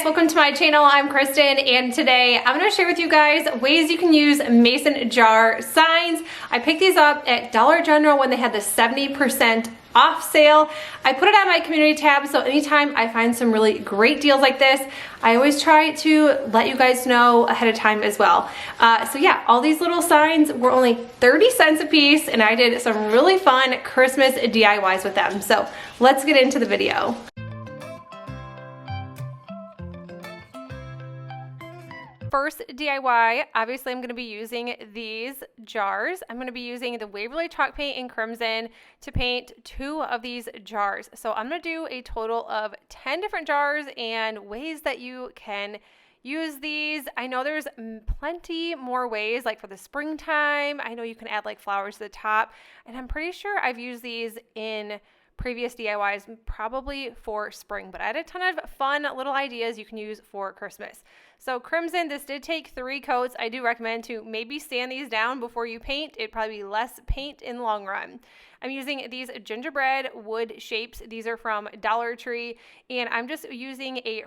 welcome to my channel. I'm Kristen, and today I'm going to share with you guys ways you can use mason jar signs. I picked these up at Dollar General when they had the 70% off sale. I put it on my community tab, so anytime I find some really great deals like this, I always try to let you guys know ahead of time as well. So yeah, all these little signs were only 30 cents a piece, and I did some really fun Christmas DIYs with them. So let's get into the video. First DIY, obviously I'm going to be using these jars. I'm going to be using the Waverly chalk paint in Crimson to paint 2 of these jars. So I'm going to do a total of 10 different jars and ways that you can use these. I know there's plenty more ways, like for the springtime. I know you can add like flowers to the top, and I'm pretty sure I've used these in previous DIYs, probably for spring, but I had a ton of fun little ideas you can use for Christmas. So Crimson, this did take 3 coats. I do recommend to maybe sand these down before you paint. It'd probably be less paint in the long run. I'm using these gingerbread wood shapes. These are from Dollar Tree, and I'm just using a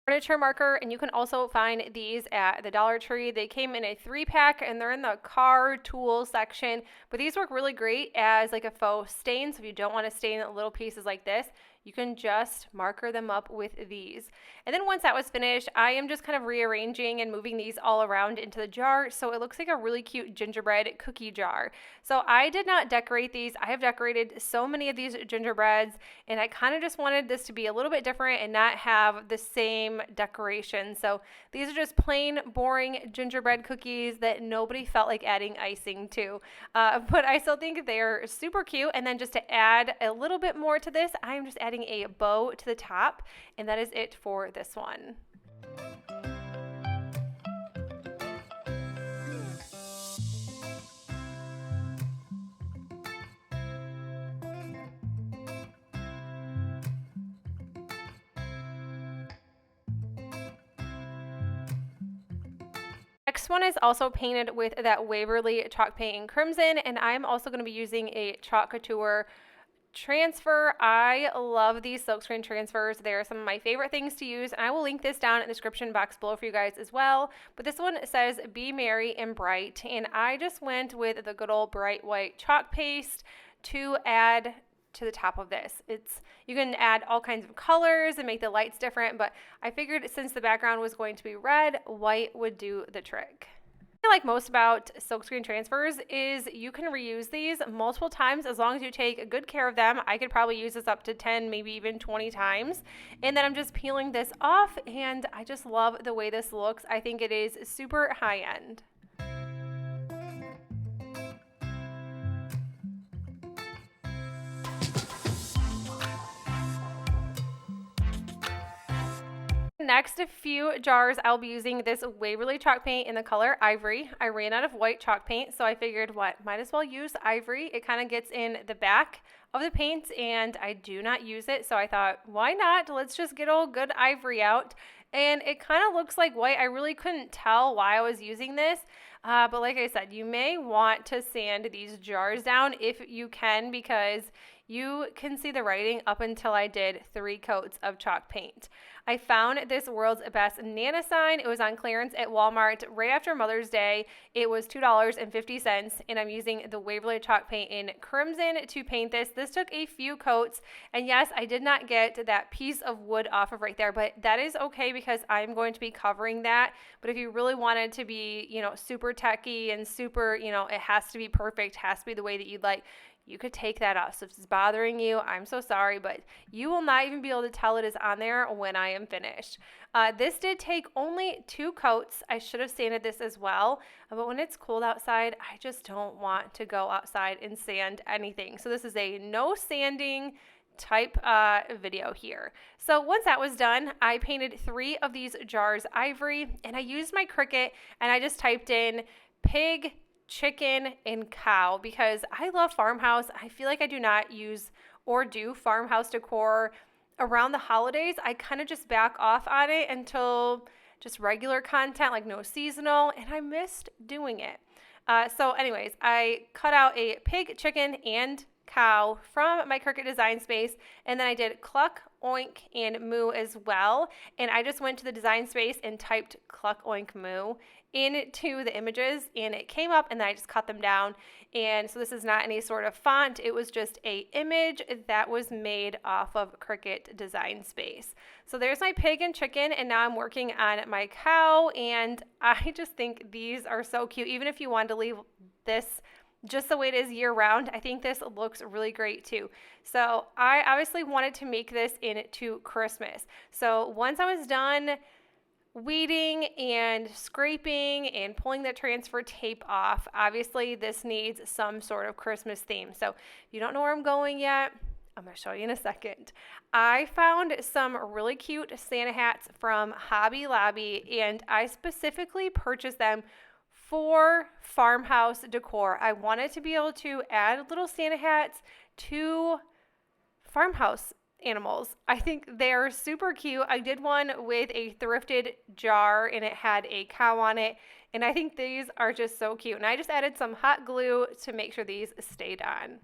furniture marker, and you can also find these at the Dollar Tree. They came in a 3-pack, and they're in the car tool section, but these work really great as like a faux stain. So if you don't want to stain little pieces like this, you can just marker them up with these. And then once that was finished, I am just kind of rearranging and moving these all around into the jar so it looks like a really cute gingerbread cookie jar. So I did not decorate these. I have decorated so many of these gingerbreads, and I kind of just wanted this to be a little bit different and not have the same decoration. So these are just plain, boring gingerbread cookies that nobody felt like adding icing to. But I still think they're super cute. And then just to add a little bit more to this, I am just adding a bow to the top, and that is it for this one. Next one is also painted with that Waverly chalk paint in Crimson, and I'm also going to be using a Chalk Couture transfer. I love these silkscreen transfers. They're some of my favorite things to use, and I will link this down in the description box below for you guys as well. But this one says be merry and bright, and I just went with the good old bright white chalk paste to add to the top of this. You can add all kinds of colors and make the lights different, but I figured since the background was going to be red, white would do the trick. What I like most about silkscreen transfers is you can reuse these multiple times as long as you take good care of them. I could probably use this up to 10, maybe even 20 times. And then I'm just peeling this off, and I just love the way this looks. I think it is super high end. Next, a few jars, I'll be using this Waverly chalk paint in the color Ivory. I ran out of white chalk paint, so I figured, might as well use Ivory. It kind of gets in the back of the paint, and I do not use it, so I thought, why not? Let's just get old good Ivory out. And it kind of looks like white. I really couldn't tell why I was using this, but like I said, you may want to sand these jars down if you can, because you can see the writing up until I did 3 coats of chalk paint. I found this World's Best Nana sign. It was on clearance at Walmart right after Mother's Day. It was $2.50, and I'm using the Waverly chalk paint in Crimson to paint this. This took a few coats, and yes, I did not get that piece of wood off of right there, but that is okay because I'm going to be covering that. But if you really wanted to be, super techy and super, it has to be perfect, has to be the way that you'd like, you could take that off. So if it's bothering you, I'm so sorry, but you will not even be able to tell it is on there when I am finished. This did take only 2 coats. I should have sanded this as well, but when it's cold outside, I just don't want to go outside and sand anything. So this is a no sanding type video here. So once that was done, I painted 3 of these jars Ivory, and I used my Cricut, and I just typed in pig, chicken, and cow because I love farmhouse. I feel like I do not use or do farmhouse decor around the holidays. I kind of just back off on it until just regular content, like no seasonal, and I missed doing it. So anyways, I cut out a pig, chicken, and cow from my Cricut design space, and then I did cluck, oink, and moo as well. And I just went to the design space and typed cluck, oink, moo into the images, and it came up, and then I just cut them down. And so this is not any sort of font. It was just a image that was made off of Cricut design space. So there's my pig and chicken, and now I'm working on my cow, and I just think these are so cute. Even if you wanted to leave this just the way it is year round, I think this looks really great too. So I obviously wanted to make this into Christmas. So once I was done weeding and scraping and pulling the transfer tape off, obviously this needs some sort of Christmas theme. So if you don't know where I'm going yet, I'm going to show you in a second. I found some really cute Santa hats from Hobby Lobby, and I specifically purchased them for farmhouse decor. I wanted to be able to add little Santa hats to farmhouse animals. I think they're super cute. I did one with a thrifted jar, and it had a cow on it, and I think these are just so cute. And I just added some hot glue to make sure these stayed on.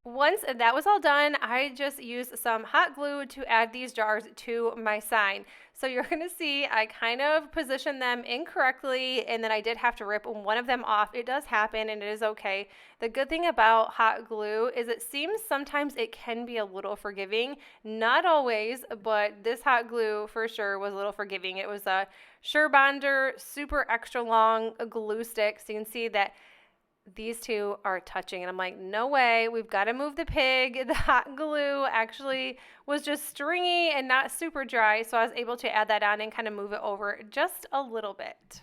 Once that was all done, I just used some hot glue to add these jars to my sign. So you're going to see I kind of positioned them incorrectly, and then I did have to rip one of them off. It does happen, and it is okay. The good thing about hot glue is it seems sometimes it can be a little forgiving. Not always, but this hot glue for sure was a little forgiving. It was a Surebonder, super extra long glue stick, so you can see that these two are touching, and I'm like, no way, we've got to move the pig. The hot glue actually was just stringy and not super dry, so I was able to add that on and kind of move it over just a little bit.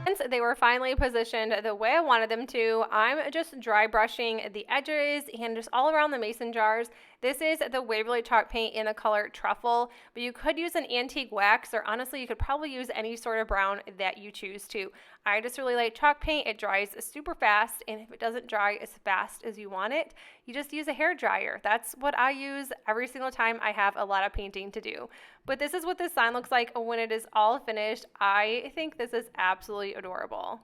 Once they were finally positioned the way I wanted them to, I'm just dry brushing the edges and just all around the mason jars. This is the Waverly chalk paint in the color Truffle, but you could use an antique wax, or honestly, you could probably use any sort of brown that you choose to. I just really like chalk paint. It dries super fast, and if it doesn't dry as fast as you want it, you just use a hair dryer. That's what I use every single time I have a lot of painting to do. But this is what this sign looks like when it is all finished. I think this is absolutely adorable.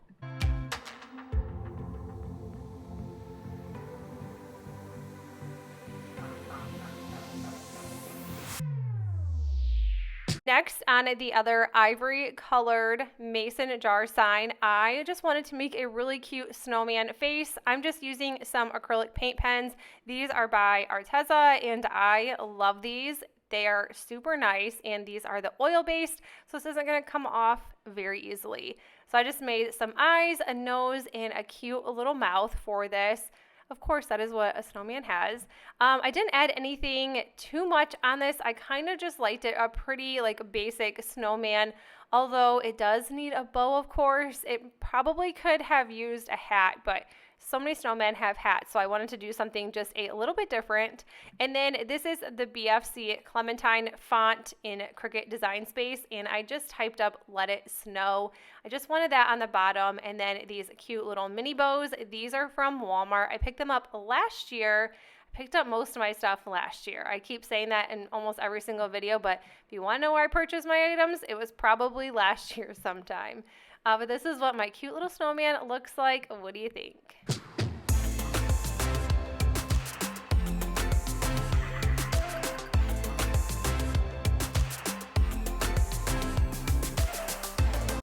Next, on the other ivory colored mason jar sign, I just wanted to make a really cute snowman face. I'm just using some acrylic paint pens. These are by Arteza, and I love these. They are super nice, and these are the oil based, so this isn't going to come off very easily. So I just made some eyes, a nose, and a cute little mouth for this. Of course, that is what a snowman has. I didn't add anything too much on this. I kind of just liked it a pretty basic snowman, although it does need a bow, of course. It probably could have used a hat, but so many snowmen have hats, so I wanted to do something just a little bit different. And then this is the BFC Clementine font in Cricut Design Space, and I just typed up Let It Snow. I just wanted that on the bottom, and then these cute little mini bows. These are from Walmart. I picked them up last year. I picked up most of my stuff last year. I keep saying that in almost every single video, but if you want to know where I purchased my items, it was probably last year sometime. But this is what my cute little snowman looks like. What do you think?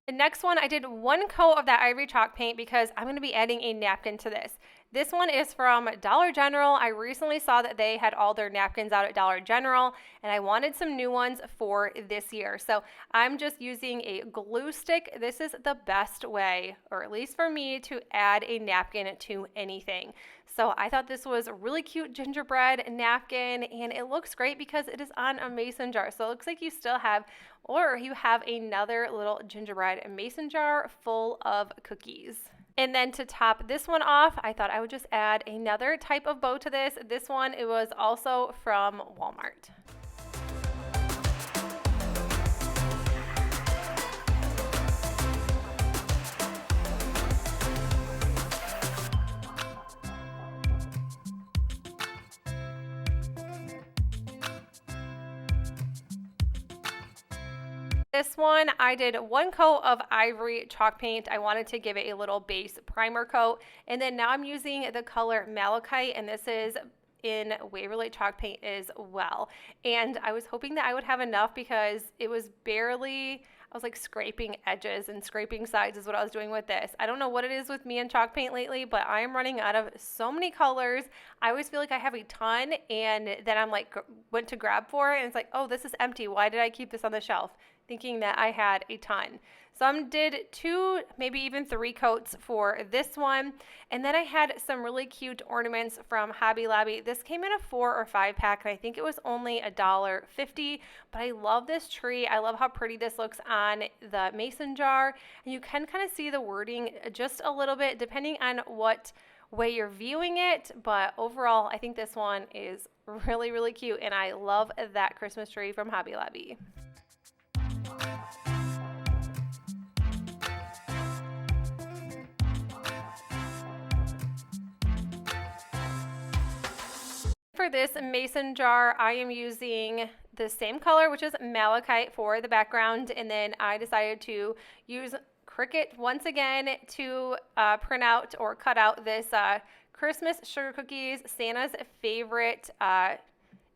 The next one, I did one coat of that ivory chalk paint because I'm going to be adding a napkin to this. This one is from Dollar General. I recently saw that they had all their napkins out at Dollar General, and I wanted some new ones for this year. So I'm just using a glue stick. This is the best way, or at least for me, to add a napkin to anything. So I thought this was a really cute gingerbread napkin, and it looks great because it is on a mason jar. So it looks like you still have, or you have another little gingerbread mason jar full of cookies. And then to top this one off, I thought I would just add another type of bow to this. This one, it was also from Walmart. This one, I did 1 coat of ivory chalk paint. I wanted to give it a little base primer coat. And then now I'm using the color Malachite, and this is in Waverly chalk paint as well. And I was hoping that I would have enough because it was barely, I was like scraping edges and scraping sides is what I was doing with this. I don't know what it is with me and chalk paint lately, but I am running out of so many colors. I always feel like I have a ton, and then I'm like, went to grab for it, and it's like, oh, this is empty. Why did I keep this on the shelf? Thinking that I had a ton. So I did 2, maybe even 3 coats for this one. And then I had some really cute ornaments from Hobby Lobby. This came in a 4 or 5 pack, and I think it was only $1.50. But I love this tree. I love how pretty this looks on the mason jar. And you can kind of see the wording just a little bit depending on what way you're viewing it. But overall, I think this one is really, really cute. And I love that Christmas tree from Hobby Lobby. For this mason jar, I am using the same color, which is Malachite, for the background, and then I decided to use Cricut once again to print out or cut out this Christmas sugar cookies, Santa's favorite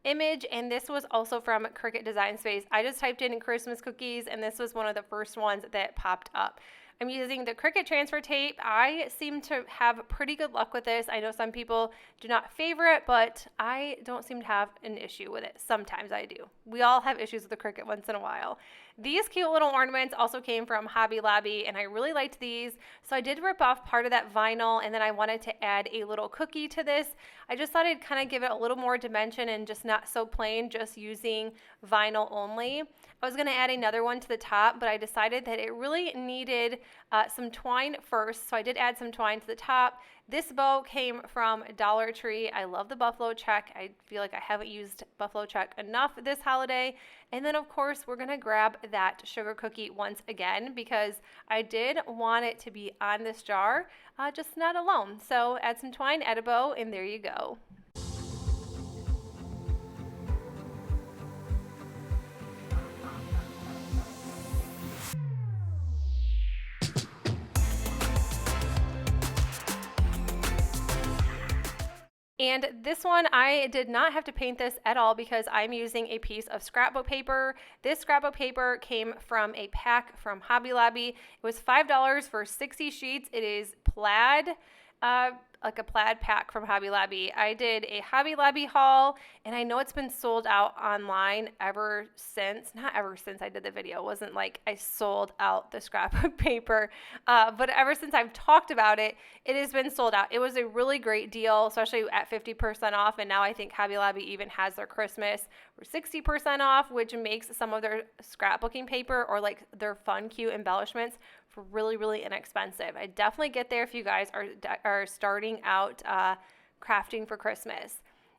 image, and this was also from Cricut Design Space. I just typed in Christmas cookies, and this was one of the first ones that popped up. I'm using the Cricut transfer tape. I seem to have pretty good luck with this. I know some people do not favor it, but I don't seem to have an issue with it. Sometimes I do. We all have issues with the Cricut once in a while. These cute little ornaments also came from Hobby Lobby, and I really liked these. So I did rip off part of that vinyl, and then I wanted to add a little cookie to this. I just thought I'd kind of give it a little more dimension and just not so plain, just using vinyl only. I was going to add another one to the top, but I decided that it really needed some twine first, so I did add some twine to the top. This bow came from Dollar Tree. I love the buffalo check. I feel like I haven't used buffalo check enough this holiday. And then, of course, we're going to grab that sugar cookie once again because I did want it to be on this jar, just not alone. So add some twine, add a bow, and there you go. And this one, I did not have to paint this at all because I'm using a piece of scrapbook paper. This scrapbook paper came from a pack from Hobby Lobby. It was $5 for 60 sheets. It is plaid, like a plaid pack from Hobby Lobby. I did a Hobby Lobby haul, and I know it's been sold out online ever since. Not ever since I did the video. It wasn't like I sold out the scrapbook paper, but ever since I've talked about it, it has been sold out. It was a really great deal, especially at 50% off, and now I think Hobby Lobby even has their Christmas for 60% off, which makes some of their scrapbooking paper or like their fun, cute embellishments for really, really inexpensive. I definitely get there if you guys are starting out crafting for Christmas.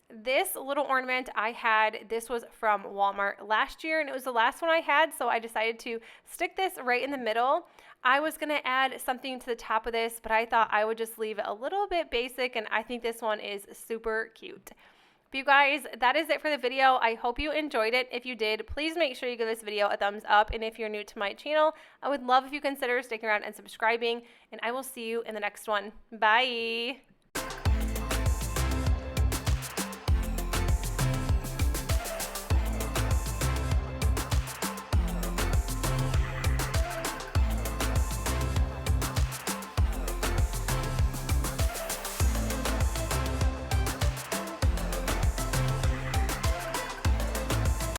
This little ornament I had, this was from Walmart last year, and it was the last one I had, so I decided to stick this right in the middle. I was going to add something to the top of this, but I thought I would just leave it a little bit basic, and I think this one is super cute. But you guys, that is it for the video. I hope you enjoyed it. If you did, please make sure you give this video a thumbs up. And if you're new to my channel, I would love if you consider sticking around and subscribing. And I will see you in the next one. Bye.